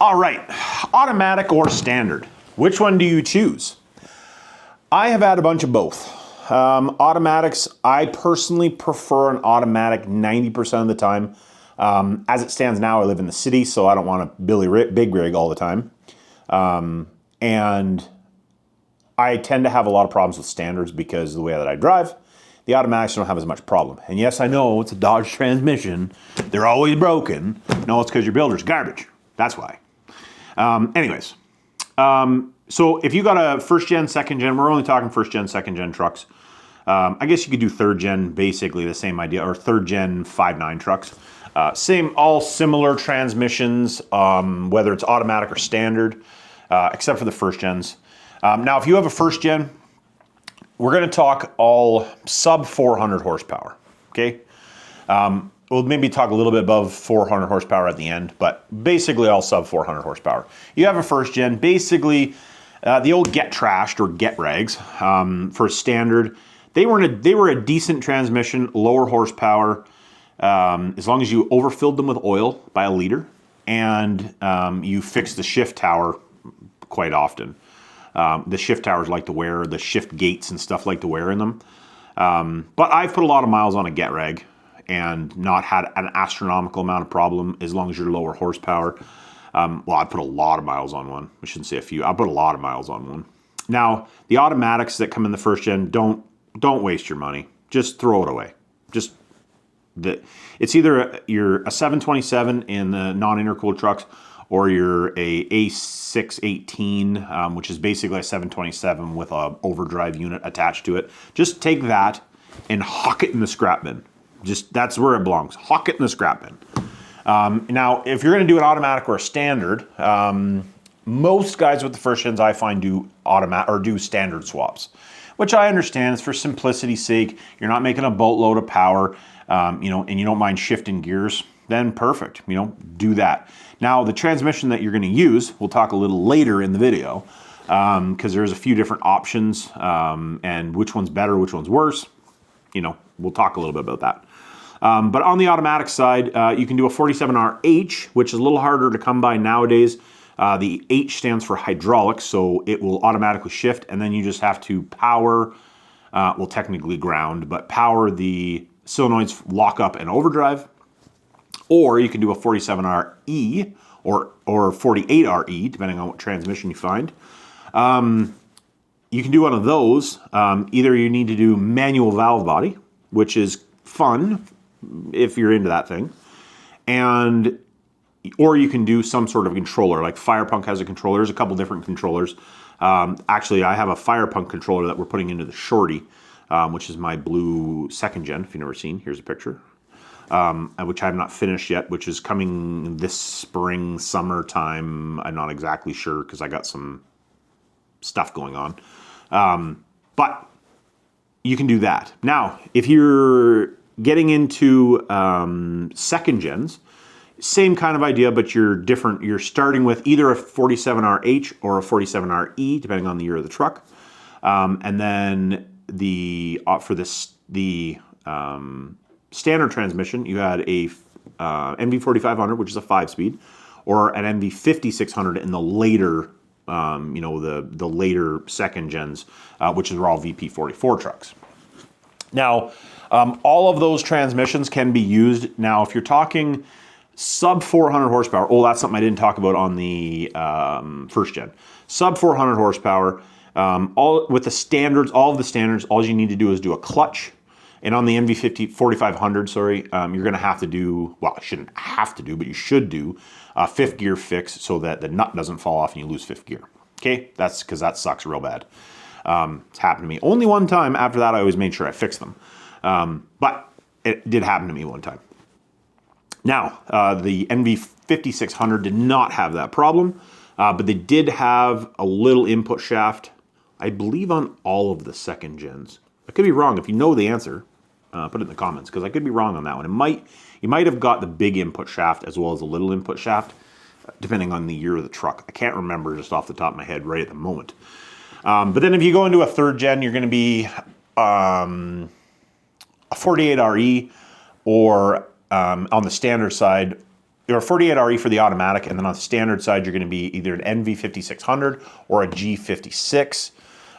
All right, automatic or standard? Which one do you choose? I have had a bunch of both. Automatics, I personally prefer an automatic 90% of the time. As it stands now, I live in the city, so I don't want a big rig all the time. And I tend to have a lot of problems with standards because of the way that I drive. The automatics don't have as much problem. And yes, I know it's a Dodge transmission. They're always broken. No, it's because your builder's garbage. That's why. Anyways, so if you got a first gen, second gen, we're only talking first gen, second gen trucks. I guess you could do third gen, basically the same idea, or third gen 5.9 trucks. All similar transmissions, whether it's automatic or standard, except for the first gens. Now, if you have a first gen, we're going to talk all sub 400 horsepower, okay? We'll maybe talk a little bit above 400 horsepower at the end, but basically all sub 400 horsepower. You have a first gen, basically the old get trashed or get rags for standard. They were a decent transmission, lower horsepower, as long as you overfilled them with oil by a liter and you fixed the shift tower quite often. The shift towers like to wear, the shift gates and stuff like to wear in them. But I've put a lot of miles on a get rag and not had an astronomical amount of problem as long as you're lower horsepower. Well, I put a lot of miles on one. I shouldn't say a few. I put a lot of miles on one. Now, the automatics that come in the first gen, don't waste your money. Just throw it away. It's either you're a 727 in the non-intercooled trucks, or you're a A618, which is basically a 727 with a overdrive unit attached to it. Just take that and hawk it in the scrap bin. That's where it belongs. Hawk it in the scrap bin. Now, if you're going to do an automatic or a standard, most guys with the first gens I find do standard swaps, which I understand is for simplicity's sake. You're not making a boatload of power, and you don't mind shifting gears. Then perfect. Do that. Now, the transmission that you're going to use, we'll talk a little later in the video, because there's a few different options, and which one's better, which one's worse. We'll talk a little bit about that. But on the automatic side, you can do a 47RH, which is a little harder to come by nowadays. The H stands for hydraulics, so it will automatically shift, and then you just have to power, technically ground, but power the solenoids, lock up, and overdrive. Or you can do a 47RE or 48RE, depending on what transmission you find. You can do one of those. Either you need to do manual valve body, which is fun if you're into that thing, or you can do some sort of controller, like Firepunk has a controller. There's a couple different controllers. Actually, I have a Firepunk controller that we're putting into the Shorty, which is my blue second gen, if you've never seen. Here's a picture. Which I have not finished yet, which is coming this spring, summertime. I'm not exactly sure because I got some stuff going on. But you can do that. Now, if you're getting into second gens, same kind of idea, but you're different. You're starting with either a 47RH or a 47RE, depending on the year of the truck. And then for the standard transmission, you had a NV4500, which is a 5-speed, or an NV5600 in the later, the later second gens, which are all VP44 trucks. Now, all of those transmissions can be used. Now, if you're talking sub 400 horsepower, that's something I didn't talk about on the first gen. Sub 400 horsepower, all of the standards, all you need to do is do a clutch. And on the NV4500, you're going to have to do, well, I shouldn't have to do, but you should do a fifth gear fix so that the nut doesn't fall off and you lose fifth gear. Okay? That's because that sucks real bad. It's happened to me only one time. After that, I always made sure I fixed them. But it did happen to me one time. Now, the NV5600 did not have that problem, but they did have a little input shaft, I believe, on all of the second gens. I could be wrong. If you know the answer, put it in the comments, because I could be wrong on that one. You might have got the big input shaft as well as a little input shaft, depending on the year of the truck. I can't remember just off the top of my head right at the moment. But then if you go into a third gen, you're going to be a 48RE, or on the standard side, or 48RE for the automatic, and then on the standard side, you're going to be either an NV5600 or a G56.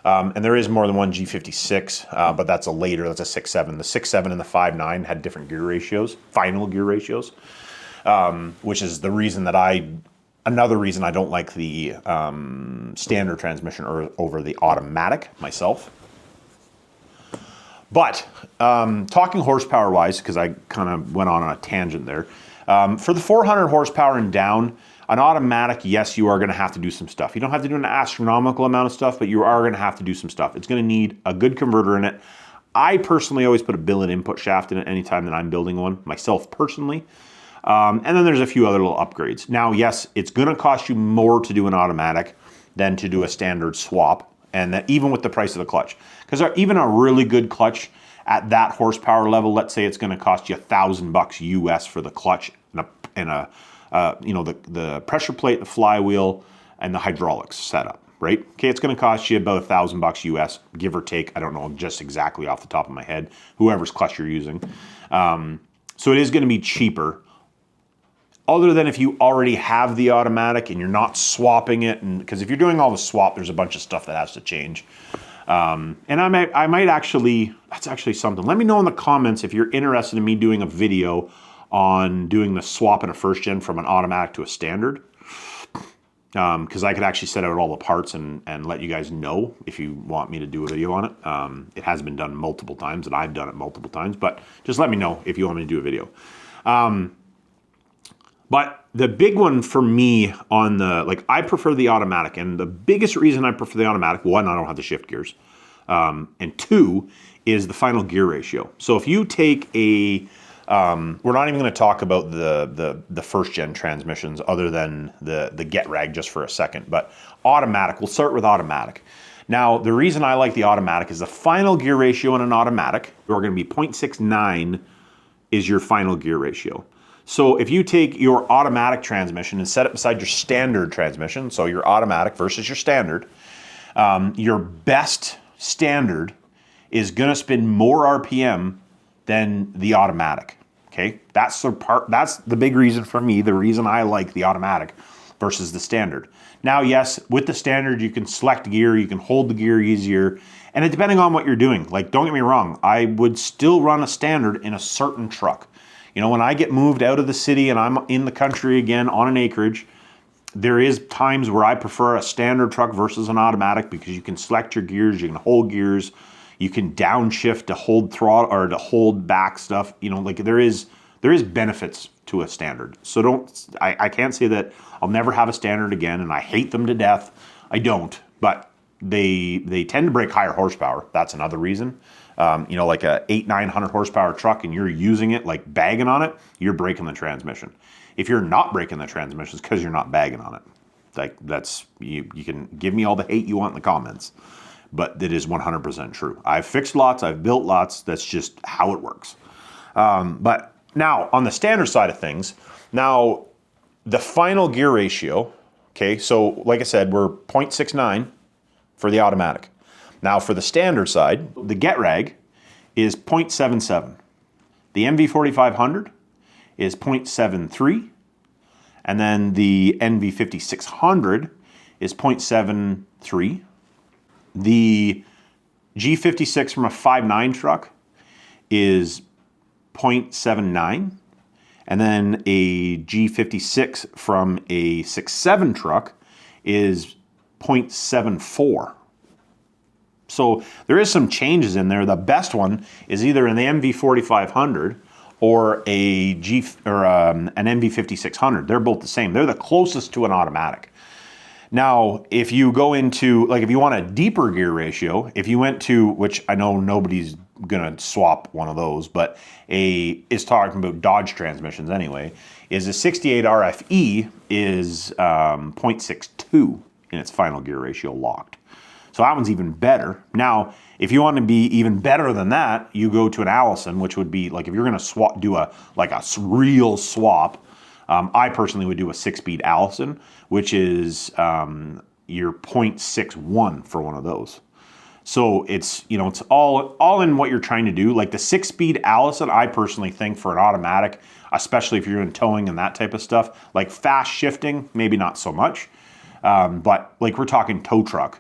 And there is more than one G56, but that's a later, that's a 6.7. The 6.7 and the 5.9 had different gear ratios, final gear ratios, which is the reason that another reason I don't like the standard transmission over the automatic myself. But talking horsepower wise, because I kind of went on a tangent there, for the 400 horsepower and down, an automatic, yes, you are going to have to do some stuff. You don't have to do an astronomical amount of stuff, but you are going to have to do some stuff. It's going to need a good converter in it. I personally always put a billet input shaft in it anytime that I'm building one, myself personally. And then there's a few other little upgrades. Now, yes, it's going to cost you more to do an automatic than to do a standard swap, and that even with the price of the clutch. Because even a really good clutch at that horsepower level, let's say it's going to cost you $1,000 US for the clutch and the pressure plate, the flywheel, and the hydraulics setup, right? Okay, it's going to cost you about $1,000 US, give or take. I don't know just exactly off the top of my head, whoever's clutch you're using. So it is going to be cheaper, other than if you already have the automatic and you're not swapping it. And because if you're doing all the swap, there's a bunch of stuff that has to change. And I might actually, that's actually something. Let me know in the comments if you're interested in me doing a video on doing the swap in a first gen from an automatic to a standard. Because I could actually set out all the parts and let you guys know if you want me to do a video on it. It has been done multiple times, and I've done it multiple times, but just let me know if you want me to do a video. But the big one for me on I prefer the automatic, and the biggest reason I prefer the automatic, one, I don't have to shift gears, and two, is the final gear ratio. So if you take we're not even going to talk about the first gen transmissions other than the get rag just for a second, but automatic, we'll start with automatic. Now, the reason I like the automatic is the final gear ratio in an automatic, we're going to be 0.69 is your final gear ratio. So if you take your automatic transmission and set it beside your standard transmission, so your automatic versus your standard, your best standard is going to spin more RPM than the automatic. Okay, that's the big reason for me, the reason I like the automatic versus the standard. Now, yes, with the standard, you can select gear, you can hold the gear easier, and depending on what you're doing, like, don't get me wrong, I would still run a standard in a certain truck. You know, when I get moved out of the city and I'm in the country again on an acreage, there is times where I prefer a standard truck versus an automatic because you can select your gears, you can hold gears, you can downshift to hold throttle or to hold back stuff. You know, like there is benefits to a standard. So I can't say that I'll never have a standard again, and I hate them to death. I don't, but they tend to break higher horsepower. That's another reason. You know, like a 800-900 horsepower truck and you're using it, like bagging on it, you're breaking the transmission. If you're not breaking the transmission, it's because you're not bagging on it. Like you can give me all the hate you want in the comments, but it is 100% true. I've fixed lots, I've built lots. That's just how it works. But now on the standard side of things, now the final gear ratio, okay, so like I said, we're 0.69 for the automatic. Now for the standard side, the get rag is 0.77. The MV4500 is 0.73. And then the NV5600 is 0.73. The G56 from a 5.9 truck is 0.79. And then a G56 from a 6.7 truck is 0.74. So there is some changes in there. The best one is either in the MV4500 or an MV5600. They're both the same. They're the closest to an automatic. Now, if you go into, like if you want a deeper gear ratio, if you went to, which I know nobody's gonna swap one of those, but is talking about Dodge transmissions anyway, is a 68 RFE is 0.62 in its final gear ratio locked. So that one's even better. Now, if you want to be even better than that, you go to an Allison, which would be like if you're going to do a real swap. I personally would do a 6-speed Allison, which is your 0.61 for one of those. So it's, you know, it's all in what you're trying to do. Like the 6-speed Allison, I personally think for an automatic, especially if you're doing towing and that type of stuff, like fast shifting, maybe not so much. But like we're talking tow truck.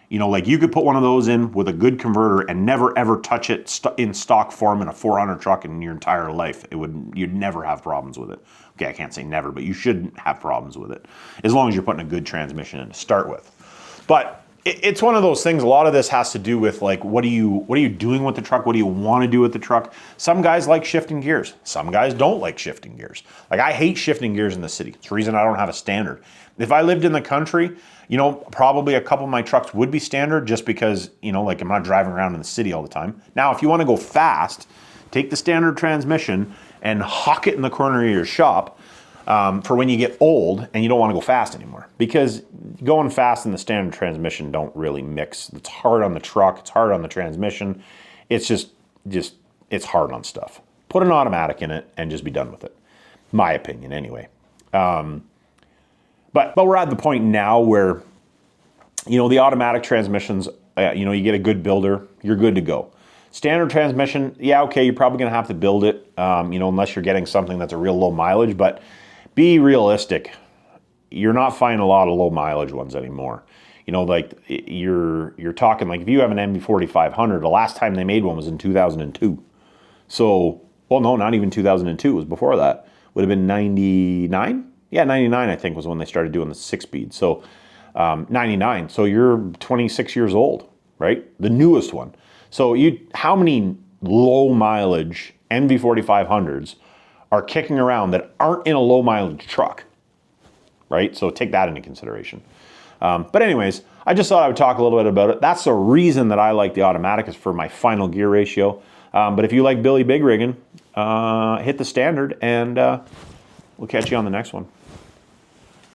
You know, like you could put one of those in with a good converter and never ever touch it in stock form in a 400 truck in your entire life. You'd never have problems with it. Okay, I can't say never, but you shouldn't have problems with it as long as you're putting a good transmission in to start with. But it's one of those things. A lot of this has to do with like, what are you doing with the truck? What do you want to do with the truck? Some guys like shifting gears. Some guys don't like shifting gears. Like I hate shifting gears in the city. It's the reason I don't have a standard. If I lived in the country, you know, probably a couple of my trucks would be standard just because, you know, like I'm not driving around in the city all the time. Now, if you want to go fast, take the standard transmission and hawk it in the corner of your shop for when you get old and you don't want to go fast anymore. Because going fast and the standard transmission don't really mix. It's hard on the truck. It's hard on the transmission. It's just it's hard on stuff. Put an automatic in it and just be done with it. My opinion, anyway. But we're at the point now where, you know, the automatic transmissions, you know, you get a good builder, you're good to go. Standard transmission, yeah, okay, you're probably going to have to build it, you know, unless you're getting something that's a real low mileage. But be realistic. You're not finding a lot of low mileage ones anymore. You know, like you're talking like if you have an MB4500, the last time they made one was in 2002. So, well, no, not even 2002. It was before that. Would have been 99. Yeah, 99, I think, was when they started doing the 6-speed. So 99. So you're 26 years old, right? The newest one. So how many low mileage MV4500s are kicking around that aren't in a low mileage truck, right? So take that into consideration. But anyways, I just thought I would talk a little bit about it. That's the reason that I like the automatic, is for my final gear ratio. But if you like Billy Big Rigging, hit the standard, and we'll catch you on the next one.